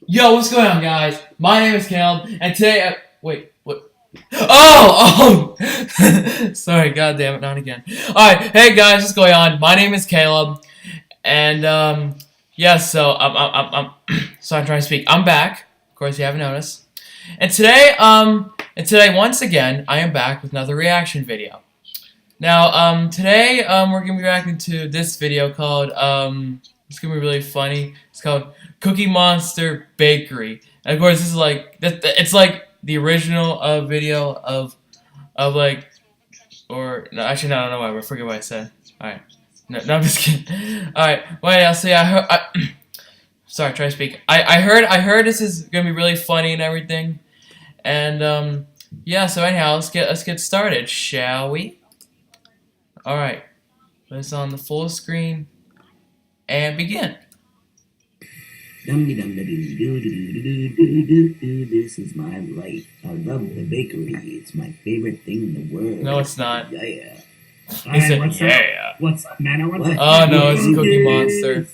Yo, what's going on, guys? My name is Caleb, and today, wait, what? Oh! Sorry, god damn it, not again. Alright, hey guys, what's going on? My name is Caleb, and, yeah, so I'm trying to speak. I'm back, of course, you haven't noticed. And today, once again, I am back with another reaction video. Now, today, we're gonna be reacting to this video called, it's gonna be really funny. It's called Cookie Monster Bakery. And of course, this is like, it's like the original video of like, or, no, actually, no, I don't know why, I forget what I said. Alright. No, I'm just kidding. Alright, well, yeah, so yeah, sorry, try to speak. I heard this is gonna be really funny and everything. And, yeah, so anyhow, let's get started, shall we? Alright, let's on the full screen and begin. This is my life. I love the bakery. It's my favorite thing in the world. No, it's not. Yeah. He said, what's yeah. Up? What's up, man? I want What? Oh no, it's Cookie Monster.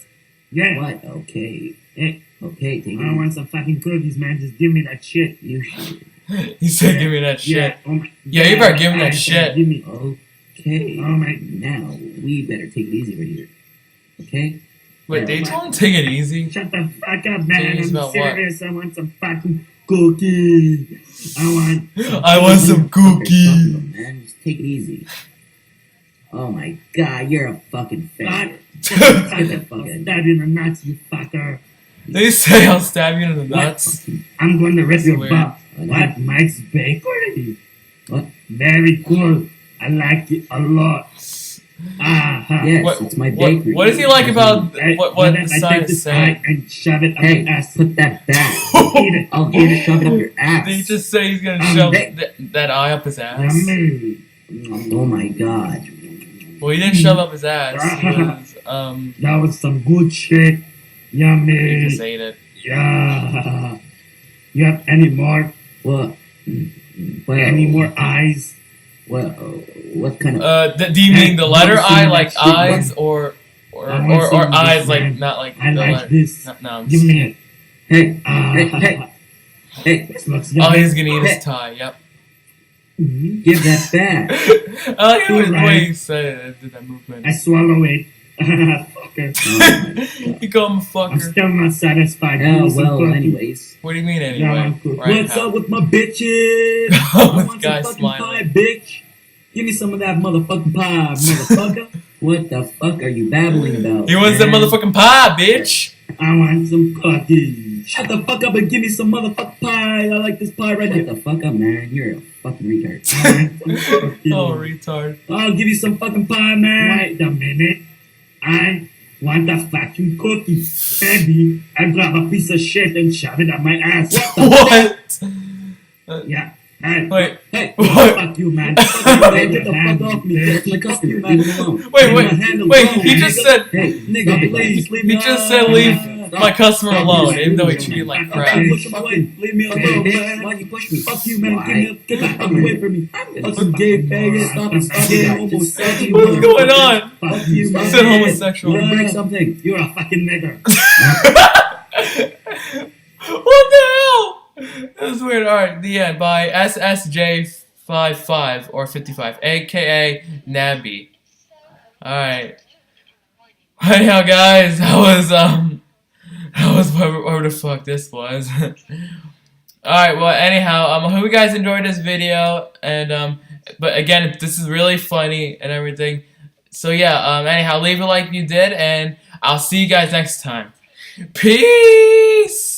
Yeah. What? Okay. Hey, Okay, take I it. want some fucking cookies, man. Just give me that shit. You should. He said, give me that shit. Yeah. Oh my. Yeah, you better give me that shit. Give me. Okay. Oh my. Now, we better take it easy right here. Okay? Wait, they told him to take it easy? Shut the fuck up, man. Jeez, I'm about serious. I want some fucking cookies. I want some cookies. Man, just take it easy. Oh my god, you're a fucking faggot. Get the fuck stab you in the nuts, you fucker. They say I'll stab you in the nuts. I'm going to rip your weird. butt. What? What? Mike's Bakery? What? Very cool. I like it a lot. Yes, What- it's my bakery. What does he like about Hey, what then the I sign take is this saying? pie and shove it up Hey, your ass. put that back. Eat it. I'll get it, shove it up your ass. Did he just say he's gonna Um, shove they- that eye up his ass? Yummy. Oh my god. Well, he didn't shove up his ass. He was, That was some good shit. he Yummy. just ate it. Yeah. You have any more? Well, Any more eyes? well, what kind of... Do you mean the letter Hey, I, like shit, eyes, or I want some of this, eyes, like man. not like I the like letter? this. No, I'm Give just- me it. Hey, hey, This looks Oh, yummy. he's gonna eat his tie. Yep. Mhm. give that back. I like the way Alright. he said it. Did that movement? I swallow it. Fucker. Oh my god. You call him a I'm fucker. still not satisfied. Yeah, Give me some well, cookie. anyways. What do you mean Yeah, anyway? I'm cool. Right What's now. up with my bitches? Oh, I this want guy some fucking smiling. pie, bitch. Give me some of that motherfucking pie, motherfucker. What the fuck are you babbling about? He wants that man? motherfucking pie, bitch. I want some cookies. Shut the fuck up and give me some motherfucking pie. I like this pie right Shut here. the fuck up, man. You're a fucking retard. I want some cookies. Oh, retard. I'll give you some fucking pie, man. Wait a minute. I want a fucking cookie. Maybe I grab a piece of shit and shove it up my ass. What? Yeah. Hey. Wait. Hey. What? Fuck you, man. Hey, Get the fuck off me. That's my Fuck customer. you, Leave man. him alone. Wait. He just said. Hey, Nigga, stop it. please leave He me just alone. said leave Stop. my customer Stop. alone, even though he Stop. treated you like Okay, crap. push him away. Leave me alone, Hey, man. why'd you push me? Fuck you, man. Why? Get the fuck away from me. Fucking gay faggot. Stop it. Stop Gay it. homosexual. What's going on? Fuck you, He man. said homosexual. You wanna break something? You're a fucking nigger. What the hell? That's weird. Alright, the end by SSJ55 or 55, aka Nabby. Alright. Anyhow, guys, that was whatever the fuck this was. Alright, well, anyhow, I hope you guys enjoyed this video, and, but again, this is really funny and everything. So yeah, anyhow, leave a like if you did, and I'll see you guys next time. Peace!